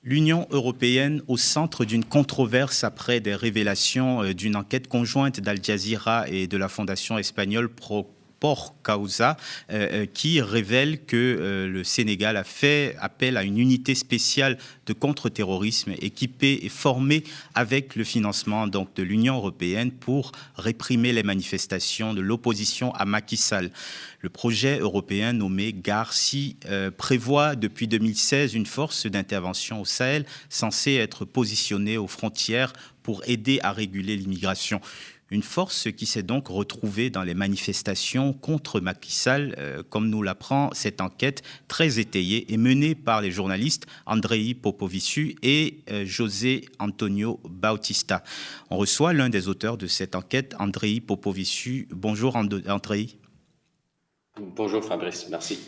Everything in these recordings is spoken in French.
L'Union européenne au centre d'une controverse après des révélations d'une enquête conjointe d'Al Jazeera et de la fondation espagnole Por Causa, qui révèle que le Sénégal a fait appel à une unité spéciale de contre-terrorisme équipée et formée avec le financement donc, de l'Union européenne pour réprimer les manifestations de l'opposition à Macky Sall. Le projet européen nommé Garci prévoit depuis 2016 une force d'intervention au Sahel censée être positionnée aux frontières pour aider à réguler l'immigration. Une force qui s'est donc retrouvée dans les manifestations contre Macky Sall, comme nous l'apprend cette enquête très étayée et menée par les journalistes Andrei Popovici et José Antonio Bautista. On reçoit l'un des auteurs de cette enquête, Andrei Popovici. Bonjour Andrei. Bonjour Fabrice, merci.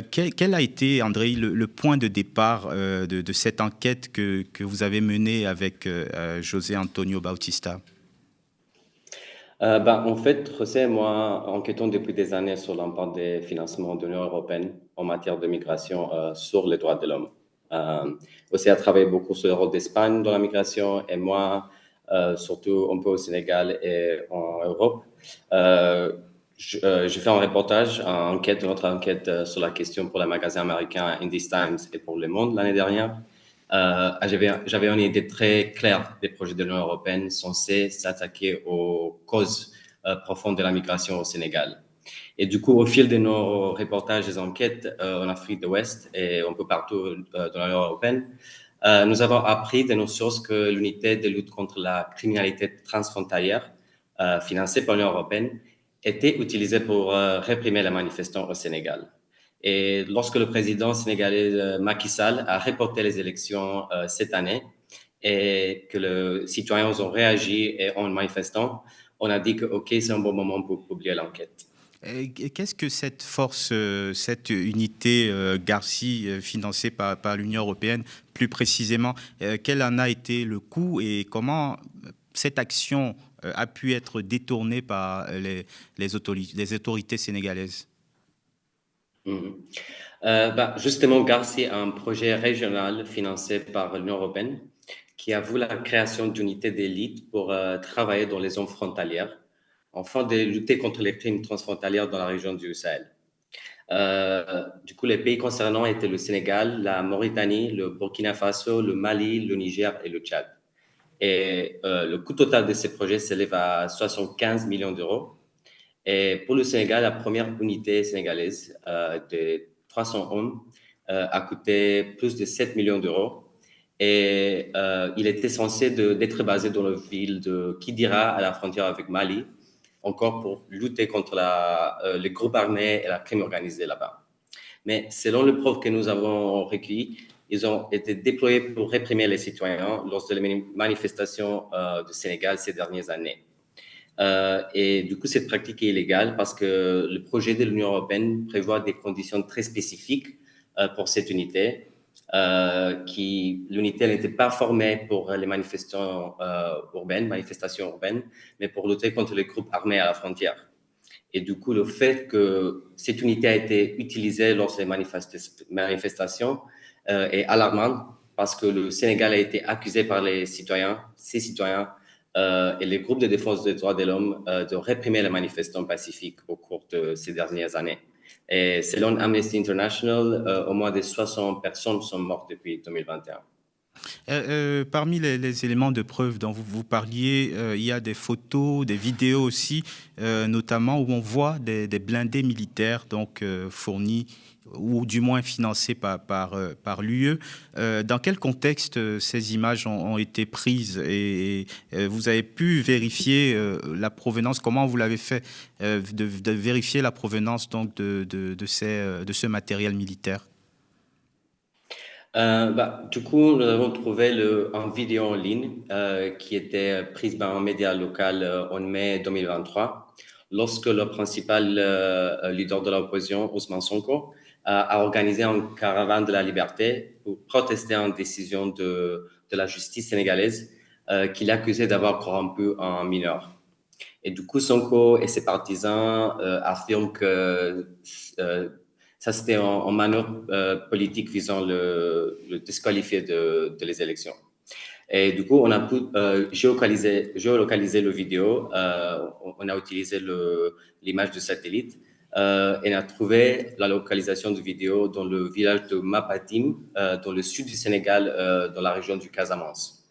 Quel a été, Andrei, le point de départ de cette enquête que vous avez menée avec José Antonio Bautista? En fait, José et moi enquêtons depuis des années sur l'impact des financements de l'Union européenne en matière de migration sur les droits de l'homme. Aussi, a travaillé beaucoup sur le rôle d'Espagne dans la migration et moi, surtout un peu au Sénégal et en Europe. Je fais un reportage, notre enquête sur la question pour le magasin américain Indies Times et pour Le Monde l'année dernière. J'avais une idée très claire des projets de l'Union européenne censés s'attaquer aux causes profondes de la migration au Sénégal. Et du coup, au fil de nos reportages et enquêtes en Afrique de l'Ouest et un peu partout dans l'Union européenne, nous avons appris de nos sources que l'unité de lutte contre la criminalité transfrontalière financée par l'Union européenne était utilisée pour réprimer les manifestants au Sénégal. Et lorsque le président sénégalais Macky Sall a reporté les élections cette année et que les citoyens ont réagi et en manifestant, on a dit que OK, c'est un bon moment pour publier l'enquête. Et qu'est-ce que cette force, cette unité Garci financée par l'Union européenne, plus précisément, quel en a été le coût et comment cette action a pu être détournée par les autorités sénégalaises? Justement, Garci est un projet régional financé par l'Union européenne qui a voulu la création d'unités d'élite pour travailler dans les zones frontalières, afin de lutter contre les crimes transfrontaliers dans la région du Sahel. Du coup, les pays concernants étaient le Sénégal, la Mauritanie, le Burkina Faso, le Mali, le Niger et le Tchad. Et le coût total de ces projets s'élève à 75 millions d'euros. Et pour le Sénégal, la première unité sénégalaise de 300 hommes a coûté plus de 7 millions d'euros. Et il était censé d'être basé dans la ville de Kidira, à la frontière avec Mali, encore pour lutter contre les groupes armés et la crime organisée là-bas. Mais selon les preuves que nous avons recueillies, ils ont été déployés pour réprimer les citoyens lors des manifestations du Sénégal ces dernières années. Et du coup, cette pratique est illégale parce que le projet de l'Union européenne prévoit des conditions très spécifiques pour cette unité. L'unité n'était pas formée pour les manifestations urbaines, mais pour lutter contre les groupes armés à la frontière. Et du coup, le fait que cette unité a été utilisée lors des manifestations est alarmant parce que le Sénégal a été accusé par ses citoyens et les groupes de défense des droits de l'homme de réprimer les manifestants pacifiques au cours de ces dernières années. Et selon Amnesty International, au moins de 60 personnes sont mortes depuis 2021. Parmi les éléments de preuve dont vous parliez, il y a des photos, des vidéos aussi, notamment où on voit des blindés militaires donc fournis ou du moins financés par l'UE. Dans quel contexte ces images ont été prises et vous avez pu vérifier la provenance, comment vous l'avez fait, de vérifier la provenance donc de ce matériel militaire? Du coup, nous avons trouvé une vidéo en ligne qui était prise par un média local en mai 2023, lorsque le principal leader de l'opposition, Ousmane Sonko, a organisé une caravane de la liberté pour protester en décision de la justice sénégalaise qui l'accusait d'avoir corrompu un mineur. Et du coup, Sonko et ses partisans affirment que Ça, c'était en manœuvre politique visant le disqualifier de les élections. Et du coup, on a pu géolocaliser le vidéo. On a utilisé l'image de satellite et on a trouvé la localisation de vidéo dans le village de Mapatim, dans le sud du Sénégal, dans la région du Casamance.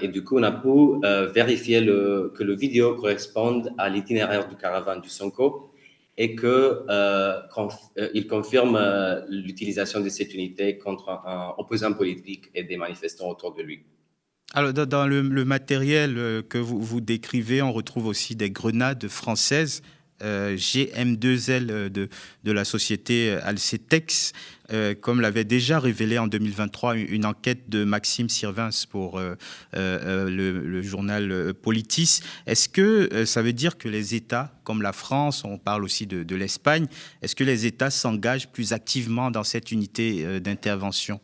Et du coup, on a pu vérifier que le vidéo corresponde à l'itinéraire du caravane du Sonko et qu'il confirme l'utilisation de cette unité contre un opposant politique et des manifestants autour de lui. Alors, dans le matériel que vous décrivez, on retrouve aussi des grenades françaises GM2L de la société Alcetex, comme l'avait déjà révélé en 2023 une enquête de Maxime Sirvins pour le journal Politis. Est-ce que ça veut dire que les États, comme la France, on parle aussi de l'Espagne, est-ce que les États s'engagent plus activement dans cette unité d'intervention ?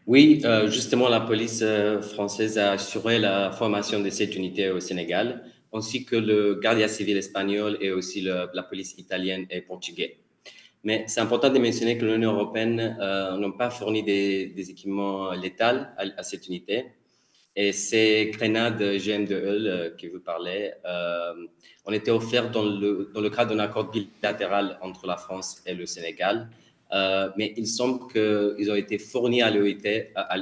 Oui, justement, la police française a assuré la formation de cette unité au Sénégal, ainsi que le Guardia Civil espagnol et aussi la police italienne et portugaise. Mais c'est important de mentionner que l'Union européenne n'a pas fourni des équipements létals à cette unité. Et ces grenades GM2E que vous parlez ont été offertes dans le cadre d'un accord bilatéral entre la France et le Sénégal. Mais il semble qu'ils ont été fournis à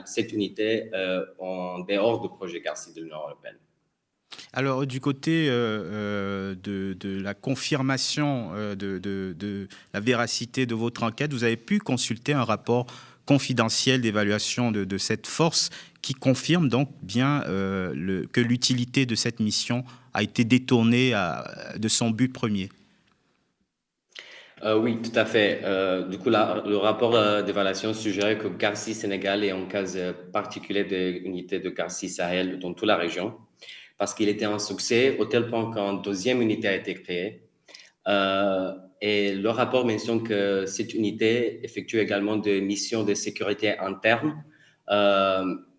cette unité en dehors du projet Garci de l'Union européenne. Alors, du côté de la confirmation de la véracité de votre enquête, vous avez pu consulter un rapport confidentiel d'évaluation de cette force qui confirme donc bien que l'utilité de cette mission a été détournée de son but premier. Oui, tout à fait. Du coup, le rapport d'évaluation suggérait que Garci Sénégal est un cas particulier de l'unité de Garci Sahel dans toute la région, parce qu'il était un succès au tel point qu'une deuxième unité a été créée. Et le rapport mentionne que cette unité effectue également des missions de sécurité interne,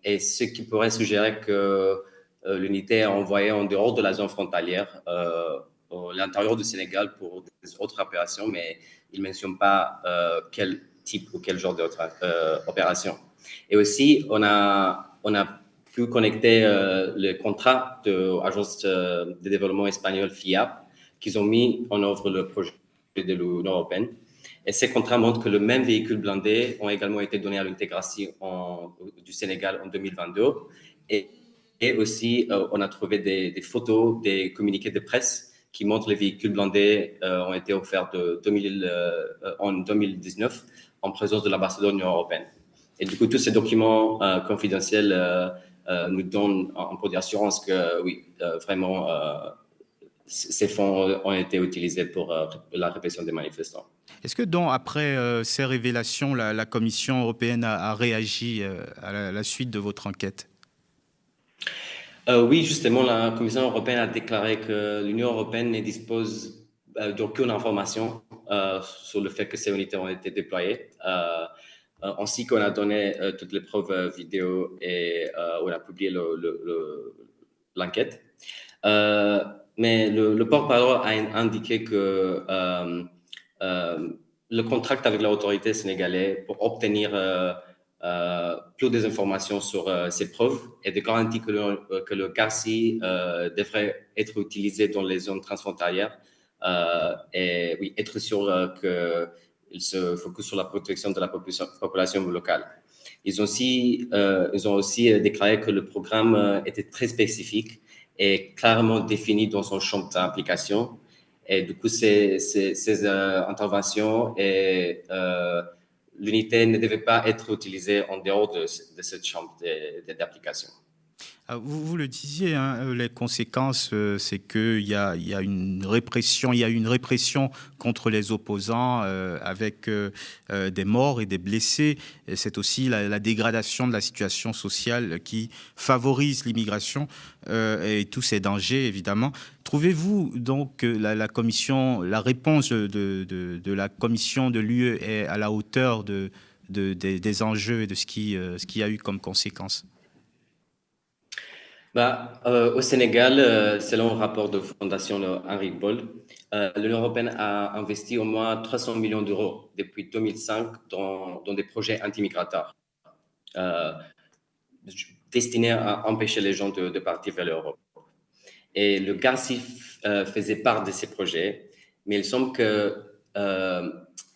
et ce qui pourrait suggérer que l'unité est envoyée en dehors de la zone frontalière, à l'intérieur du Sénégal pour des autres opérations, mais il ne mentionne pas quel type ou quel genre d'opération. Et aussi, on a pu connecter le contrat de l'agence de développement espagnole FIAP qu'ils ont mis en œuvre le projet de l'Union européenne. Et ces contrats montrent que le même véhicule blindé ont également été donnés à l'intégration du Sénégal en 2022. Et aussi, on a trouvé des photos, des communiqués de presse qui montrent les véhicules blindés ont été offerts en 2019 en présence de l'ambassadeur de l'Union européenne. Et du coup, tous ces documents confidentiels nous donnent un peu d'assurance que oui, vraiment, ces fonds ont été utilisés pour la répression des manifestants. Est-ce que donc, après ces révélations, la Commission européenne a réagi à la suite de votre enquête ? Oui, justement, la Commission européenne a déclaré que l'Union européenne ne dispose d'aucune information sur le fait que ces unités ont été déployées, ainsi qu'on a donné toutes les preuves vidéo et on a publié l'enquête. Mais le porte-parole a indiqué que le contrat avec l'autorité sénégalaise pour obtenir plus d'informations sur ces preuves et de garantir que le Garci devrait être utilisé dans les zones transfrontalières et oui, être sûr qu'il se focus sur la protection de la population locale. Ils ont aussi déclaré que le programme était très spécifique et clairement défini dans son champ d'application. Et du coup, ces interventions et l'unité ne devait pas être utilisée en dehors de cette chambre d'application. Vous le disiez, hein, les conséquences, c'est qu'il y a une répression, il y a une répression contre les opposants avec des morts et des blessés. Et c'est aussi la dégradation de la situation sociale qui favorise l'immigration et tous ces dangers, évidemment. Trouvez-vous donc que la réponse de la Commission de l'UE est à la hauteur des enjeux et de ce qu'il y a eu comme conséquences ? Au Sénégal, selon un rapport de Fondation Henri Boll, l'Union européenne a investi au moins 300 millions d'euros depuis 2005 dans des projets anti-migratoires euh, destinés à empêcher les gens de partir vers l'Europe. Et le Garci faisait part de ces projets, mais il semble que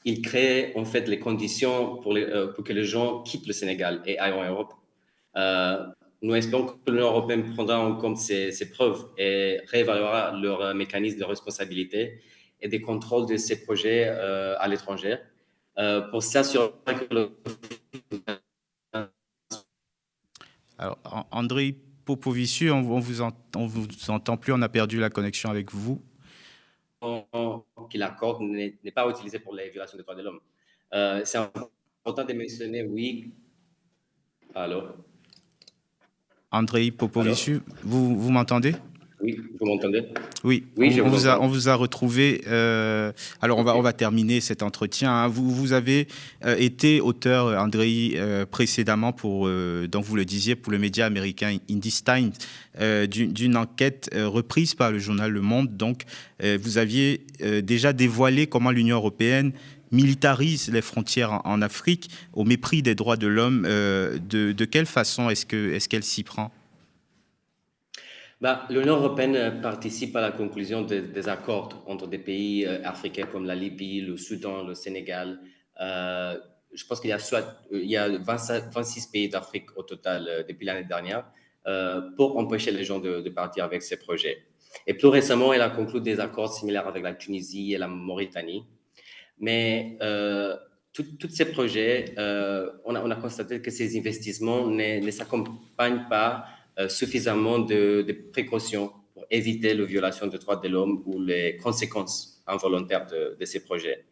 il crée en fait les conditions pour que les gens quittent le Sénégal et aillent en Europe. Euh, Nous espérons que l'Union européenne prendra en compte ces preuves et réévaluera leur mécanisme de responsabilité et des contrôles de ces projets à l'étranger pour s'assurer que le Alors, Andrei Popoviciu, on vous entend plus, on a perdu la connexion avec vous. qu'il accorde n'est pas utilisé pour les violations des droits de l'homme. C'est important de mentionner, oui. Allô? Andrei Popoviciu, vous m'entendez? Oui, vous m'entendez? Oui, Oui, je vous entends. on vous a retrouvé. Alors, Okay. on va terminer cet entretien, hein. Vous avez été auteur, Andrei, précédemment, donc vous le disiez, pour le média américain Indies Times, d'une enquête reprise par le journal Le Monde. Donc, vous aviez déjà dévoilé comment l'Union européenne militarise les frontières en Afrique au mépris des droits de l'homme. De quelle façon est-ce qu'elle s'y prend? L'Union européenne participe à la conclusion des accords entre des pays africains comme la Libye, le Soudan, le Sénégal. Je pense il y a 26 pays d'Afrique au total depuis l'année dernière pour empêcher les gens de partir avec ces projets. Et plus récemment, elle a conclu des accords similaires avec la Tunisie et la Mauritanie. Mais tous ces projets, on a constaté que ces investissements ne s'accompagnent pas suffisamment de précautions pour éviter la violation des droits de l'homme ou les conséquences involontaires de ces projets.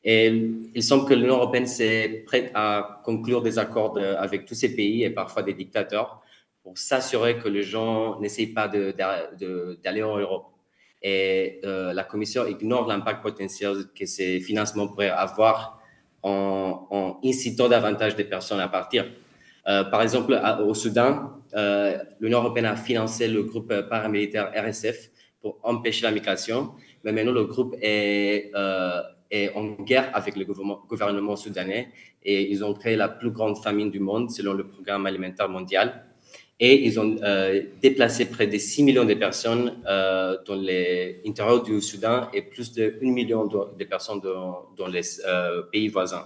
Et il semble que l'Union européenne s'est prête à conclure des accords avec tous ces pays et parfois des dictateurs pour s'assurer que les gens n'essayent pas d'aller en Europe. Et la Commission ignore l'impact potentiel que ces financements pourraient avoir en incitant davantage de personnes à partir. Par exemple, au Soudan, l'Union européenne a financé le groupe paramilitaire RSF pour empêcher la migration, mais maintenant le groupe est en guerre avec le gouvernement soudanais et ils ont créé la plus grande famine du monde selon le programme alimentaire mondial. Et ils ont déplacé près de 6 millions de personnes dans l'intérieur du Soudan et plus de 1 million de personnes dans les pays voisins.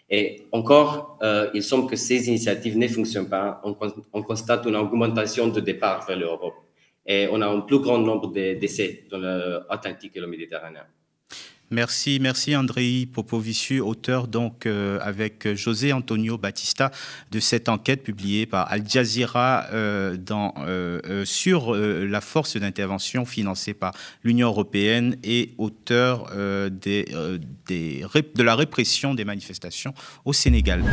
Et encore, il semble que ces initiatives ne fonctionnent pas. On constate une augmentation de départ vers l'Europe. Et on a un plus grand nombre de décès dans l'Atlantique et le Méditerranée. Merci Andrei Popoviciu, auteur donc avec José Antonio Batista de cette enquête publiée par Al Jazeera sur la force d'intervention financée par l'Union européenne et auteur de la répression des manifestations au Sénégal.